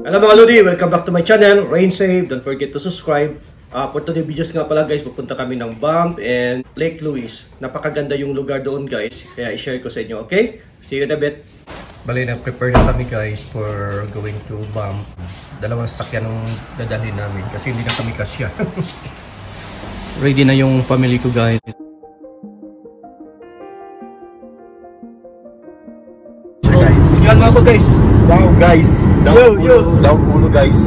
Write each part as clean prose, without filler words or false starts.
Hello mga Lodi, welcome back to my channel, Rain Save. Don't forget to subscribe. For today's videos nga pala guys, pupunta kami ng Banff and Lake Louise. Napakaganda yung lugar doon guys, kaya i-share ko sa inyo, okay? See you in a bit. Bali, na-prepare na kami guys for going to Banff. Dalawang sasakyan ng dadalhin namin kasi hindi na kami kasya. Ready na yung family ko guys. Yan mga ko guys. Wow guys, down ulo guys.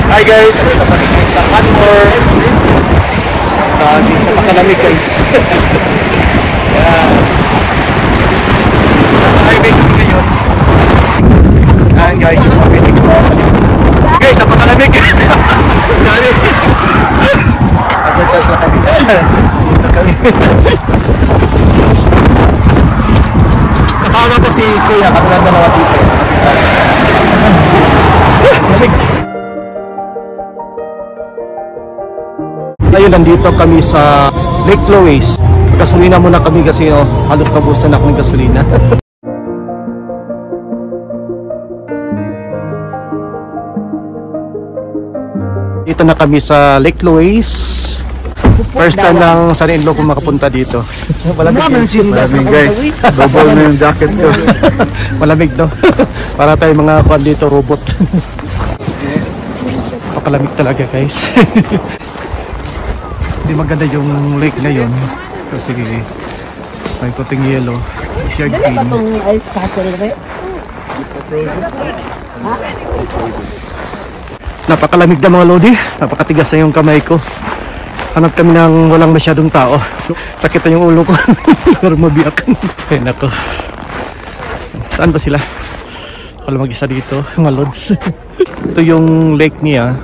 Hi guys, sa Canmore. Napakalamig guys. Nasa highway kami ngayon. Ayan guys, yung pamilig ko. Guys, napakalamig. Nag-chance na kami. Dito kami. Kasama ko si Kuya, kami na dalawa dito. Lamig. Ngayon, nandito kami sa Lake Louise. Gasolina muna kami kasi halos kabusan ako ng gasolina. Dito na kami sa Lake Louise. First time lang sa in-law ko makapunta dito. Malamig guys. Double na yung jacket ko. Malamig no? Para tayo mga kwan dito, robot. Papalamig talaga guys. Hindi maganda yung lake ngayon kasi may puting yellow, shared green. Napakalamig na mga Lodi, napakatigas na yung kamay ko. Hanap kami ng walang masyadong tao. Sakit na yung ulo ko. Pero mabiyak. Ay nako. Saan ba sila? Ako lang mag-isa dito, mga Lods. Ito yung lake niya.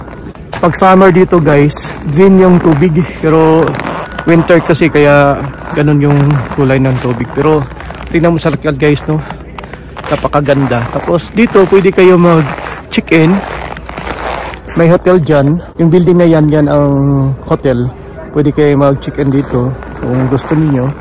Pag summer dito guys, green yung tubig. Pero winter kasi kaya ganun yung kulay ng tubig. Pero tingnan mo sa lakad guys, no? Napakaganda. Tapos dito pwede kayo mag-check-in. May hotel dyan. Yung building na yan ang hotel. Pwede kayo mag-check-in dito kung gusto niyo.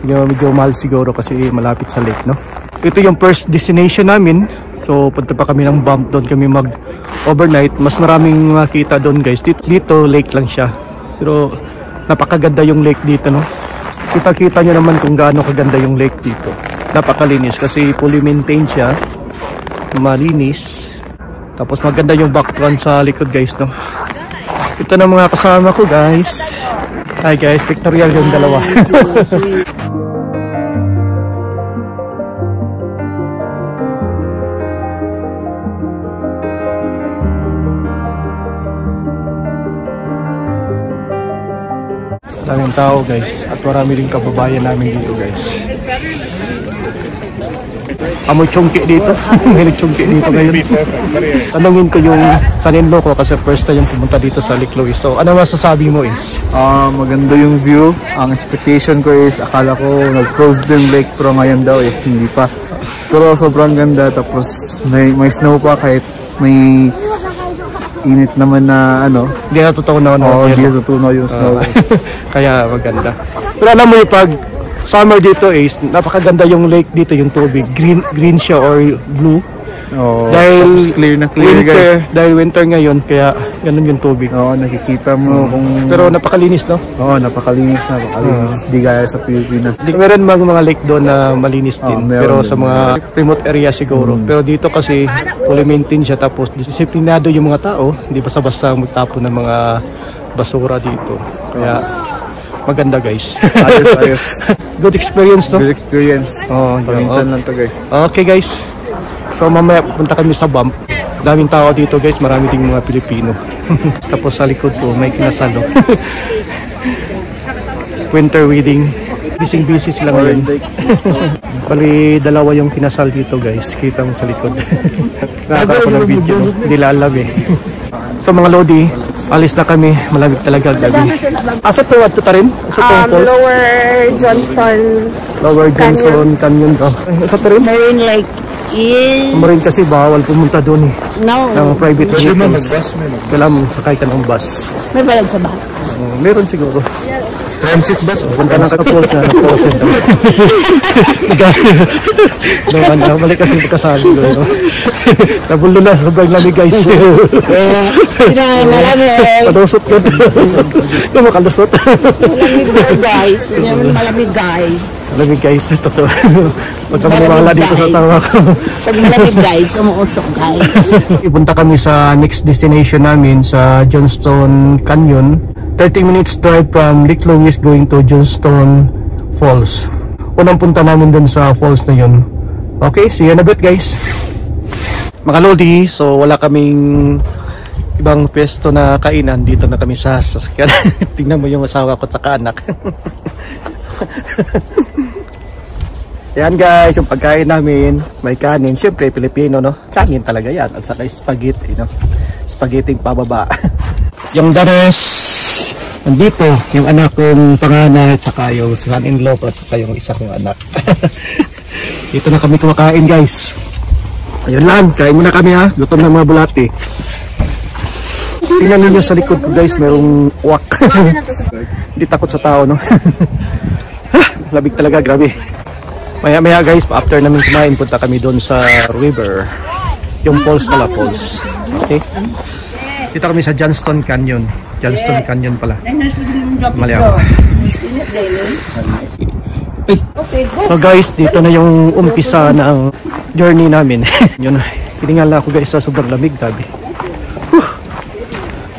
Medyo mahal siguro kasi malapit sa lake, no? Ito yung first destination namin. So punta pa kami ng Banff, doon kami mag-overnight. Mas maraming makita doon guys. Dito lake lang siya. Pero napakaganda yung lake dito, no? Kita-kita nyo naman kung gaano kaganda yung lake dito. Napakalinis kasi fully maintained siya. Malinis. Tapos maganda yung background sa likod guys, no? Ito na mga kasama ko guys. Hi guys, pictorial yung dalawa. Daming tao guys. At marami rin kababayan namin dito guys. Amoy chungki dito. May nagchungki dito ngayon. Tanungin ko yung son-in-law ko kasi first time yung pumunta dito sa Lake Louise. So ano masasabi mo is? Maganda yung view. Ang expectation ko is akala ko nag-close din lake pero ngayon daw is hindi pa. Pero sobrang ganda tapos may snow pa kahit may init naman na ano. Hindi natutunaw na. Oo, hindi natutunaw yung snow. Kaya maganda. Pero alam mo yung pag summer dito is napakaganda yung lake dito, yung tubig green siya or blue. Dahil clear na clear winter, guys. Dahil winter ngayon kaya ganun yung tubig. Oo, nakikita mo kung pero napakalinis, no? Oo, napakalinis. Di gaya sa Pilipinas. Meron mga lake doon na malinis din, pero sa mga remote area siguro. Pero dito kasi fully maintained siya, tapos disiplinado yung mga tao, hindi basta-basta magtapon ng mga basura dito. Kaya maganda guys. Ayos. Good experience, no? Good experience. Paminsan lang to guys. Okay guys. So mamaya punta kami sa Banff. Daming tao dito guys, marami ding mga Pilipino. Tapos sa likod ko may kinasal. Winter wedding. Busy sila ngayon. Bali dalawa yung kinasal dito guys. Kita mo sa likod. Nakaka ko ng video. Hindi lalab eh. So mga Lodi, alis na kami. Malamig talaga gabi. Asa to? Ato ta rin? Lower Johnston. Lower Johnson Canyon. Asa to rin? Marine Lake is... Marine kasi bawal pumunta doon eh. No. Ng private vehicles. Kailangan sakay ka ng bus. May balag sa bus? Meron siguro. Transit bus. Punta ng Falls na na-process. Naman na, balik kasi pagkasali ko. Nabulo na, sobrang lamig guys. Malamig. Padusot ka. Kung makalusot. Malamig guys. Malamig guys. Malamig guys, totoo. Huwag ka maniwala dito sa asawa ko. Pag malamig guys, umuusok guys. Ipunta kami sa next destination namin sa Johnstone Canyon. 30 minutes drive from Lake Louise going to Johnstone Falls. Unang punta namin dun sa falls na yun. Okay, see you in a bit guys. Mga Lodi, so wala kaming ibang pwesto na kainan. Dito na kami sa sasakyan. Tingnan mo yung asawa ko at saka anak. Yan guys, yung pagkain namin, may kanin. Siyempre, Pilipino, no? Kanin talaga yan. At saka spaghetti, no? Spaghetti pababa. Yung dares, nandito, yung anak kong panganay, at saka yung son-in-law ko, at saka yung isa kong anak. Dito na kami kumakain guys. Ayun lang, kain muna kami ha. Lutom ng mga bulati. Tingnan ninyo sa likod ko guys, mayroong uwak. Hindi takot sa tao, no? Labig talaga, grabe. Maya guys, after namin kumain, punta kami doon sa river. Yung falls pala, falls. Okay? Dito kami sa Johnstone Canyon. Johnstone Canyon pala. Maliang. So guys, dito na yung umpisa ng journey namin. Yun, hiningal ako guys sa sobrang lamig, sabi.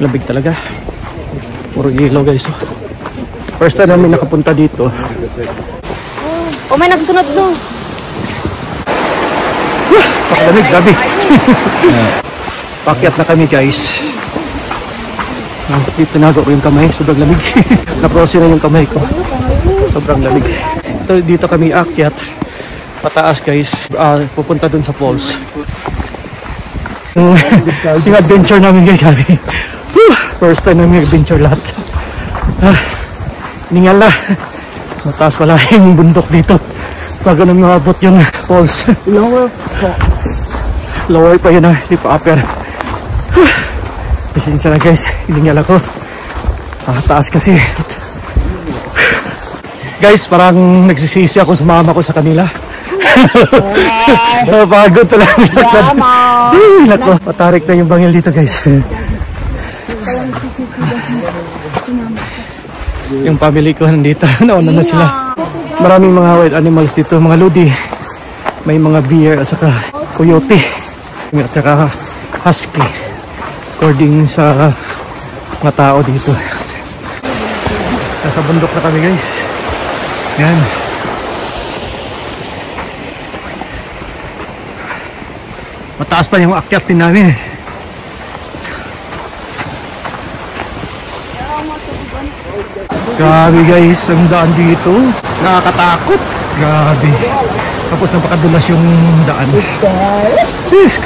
Lamig talaga. Puro ilaw guys. First time namin nakapunta dito. Oh, may nagsunod doon. Pakalamig, grabe. Pakyat na kami guys. Dito nago ko yung kamay, sobrang lamig. Naprose na yung kamay ko. Sobrang lamig. Dito kami akyat. Pataas guys. Pupunta dun sa falls. Yung adventure namin guys, grabe. First time namin adventure lahat. Ningal na. Mataas pala yung bundok dito. Bago namin makabot yung falls. Lower falls. Lower pa yun hindi pa upper. Pasensya na guys, hiningal ako. Taas kasi. Guys, parang nagsisisi ako sa mama ko sa kanila. Pagod talaga. Nako, patarik na yung bangil dito guys. Yung family ko nandito, nauna na sila. Maraming mga wild animals dito, mga lodi. May mga bear at saka coyote. At saka husky. According sa mga tao dito. Nasa bundok na kami guys. Yan. Mataas pa yung akyat din namin. Grabe guys, ang daan dito. Nakakatakot. Grabe. Tapos napakadulas yung daan.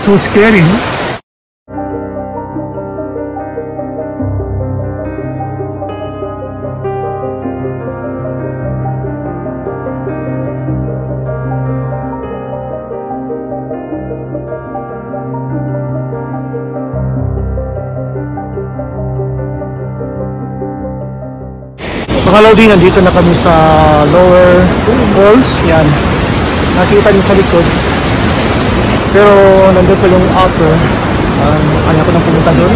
So scary, no? Mga Lodi, nandito na kami sa lower falls. Yan. Nakita niyo sa likod. Pero nandito pa yung upper. Kaya ko nang pumunta doon.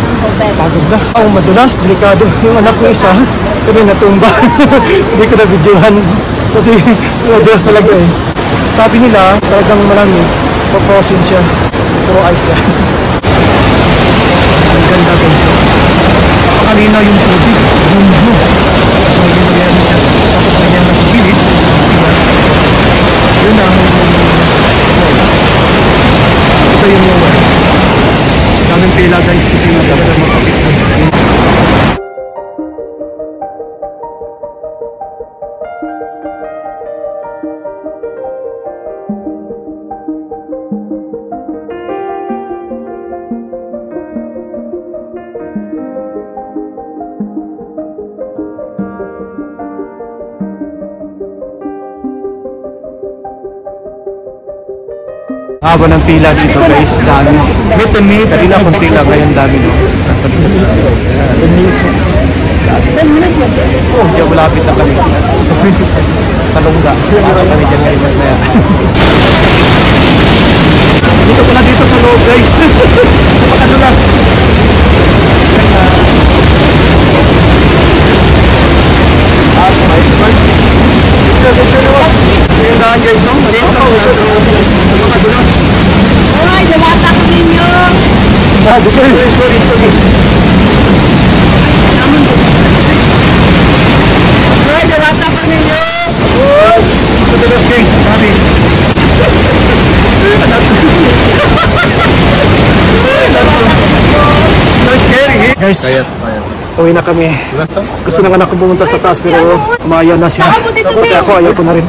Pagod na. Madulas, delikado. Yung anak ko isa, kami natumba. Hindi ko na videohan. Kasi madulas talaga eh. Sabi nila, talagang malamig. Paprosin siya. Puro ice yan. Ang ganda guys. Napakalina yung tubig. Bumbo. Tapos may yan sa gilid. Yun ang ito yung lower. Daming pila guys kasi dapat makapit na. Haba ng pila dito guys, dami. Kanina kung pila ngayon dami no. Nasa likod. Oh, diyan malapit na kami. Sa Lungga. Pasok kami dyan ngayon mamaya. Dito pala dito sa loob guys. Napakadulas. Yung daan guys, no? Maliit lang siya. Napakadulas. Ay, dawata ko ninyo. Dito guys, dito. Ay, dawata ko ninyo. Napakadulas guys. Dami. Guys, uwi na kami. Gusto ng anak ko pumunta sa taas pero umaya na siya. Kaya ako ayaw ko na rin.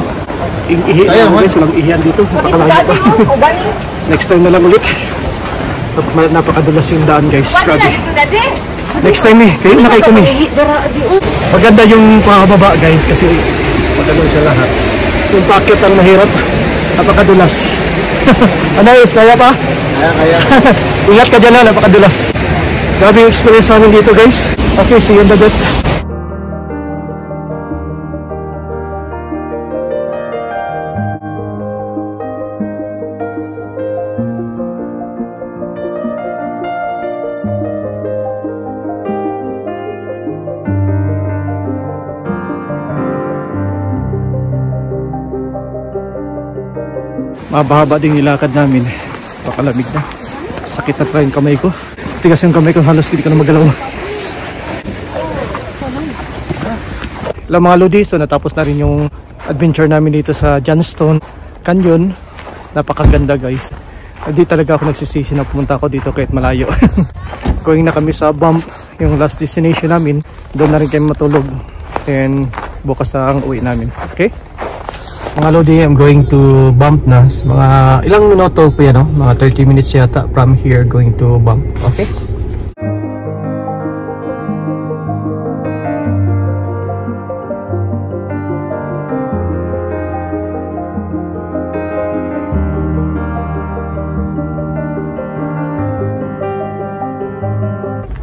Ihi guys, walang ihihan dito. Napakalayo pa. Next time na lang ulit. Napakadulas yung daan guys. Grabe. Next time kayo na kayo kami. Maganda yung pababa guys kasi maganda siya lahat. Yung packet ang mahirap. Napakadulas. Ano yun? Kaya pa? Kaya. Ingat ka dyan na, napakadulas. Grabe yung experience namin dito guys. Okay, see you in the bit. Mahaba din nilakad namin. Pakalamig na. Sakit na pa yung kamay ko. Tigas yung kamay ko. Halos hindi ko na magalaw. Hello mga Lodi. So natapos na rin yung adventure namin dito sa Johnstone Canyon. Napakaganda guys. Hindi talaga ako nagsisisi na pumunta ako dito kahit malayo. Going na kami sa Bump. Yung last destination namin. Doon na rin kami matulog. And bukas na ang uwi namin. Okay? Mga Lodi, I'm going to Bump na. Mga ilang minuto po yan, no? Mga 30 minutes yata from here going to Bump. Okay?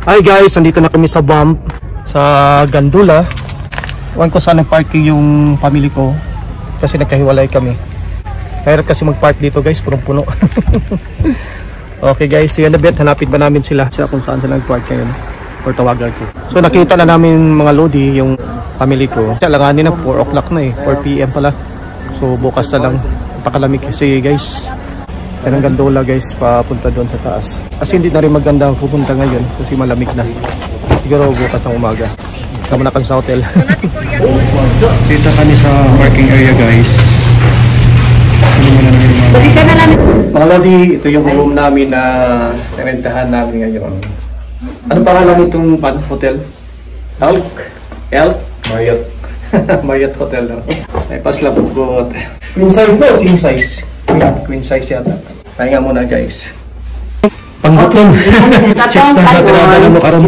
Hi guys, nandito na kami sa Bump sa Gandula. Ewan ko saan nag-parking yung family ko. Kasi nagkahiwalay kami. Mahirap kasi mag-park dito guys, punong-puno. Okay guys, see you in a bit. Hanapin ba namin sila kung saan sila nag-park ngayon? Or tawagan ko. So nakita na namin mga Lodi, yung family ko. Alanganin na, 4 o'clock na 4 PM pala. So bukas na lang. Pakalamig kasi guys. Yan ang Gandola guys, papunta doon sa taas. Kasi hindi na rin maganda pupunta ngayon kasi malamig na. Siguro bukas ng umaga. Tama na kami sa hotel. Dito kami sa parking area guys. Mga Lodi, ito yung room namin na rentahan namin ngayon. Ano pangalan itong hotel? Elk? Marriott. Marriott Hotel. May paslabot. Queen size no? King size. Queen size yata. Pahinga muna guys. Panggutom. Check na natin mo karon.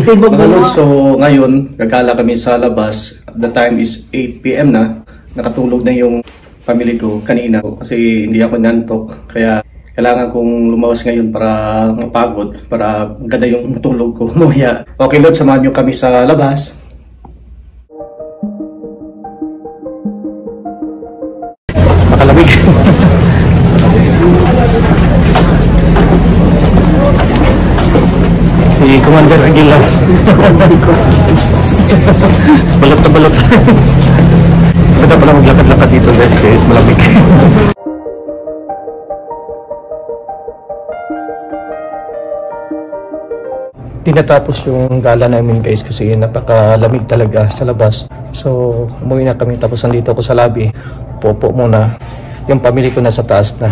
So ngayon, gagala kami sa labas. The time is 8 PM na. Nakatulog na yung family ko kanina kasi hindi ako nantok. Kaya kailangan kong lumawas ngayon para mapagod, para ganda yung tulog ko. Okay Lord, samahan nyo kami sa labas. Makalamig. Si Commander Aguilar. Balot na balot. Pwede pala maglakad-lakad dito guys kahit malamig. Tinatapos yung gala namin guys kasi napakalamig talaga sa labas. So umuwi na kami tapos nandito ako sa lobby. Popo muna. Yung pamilya ko nasa taas na.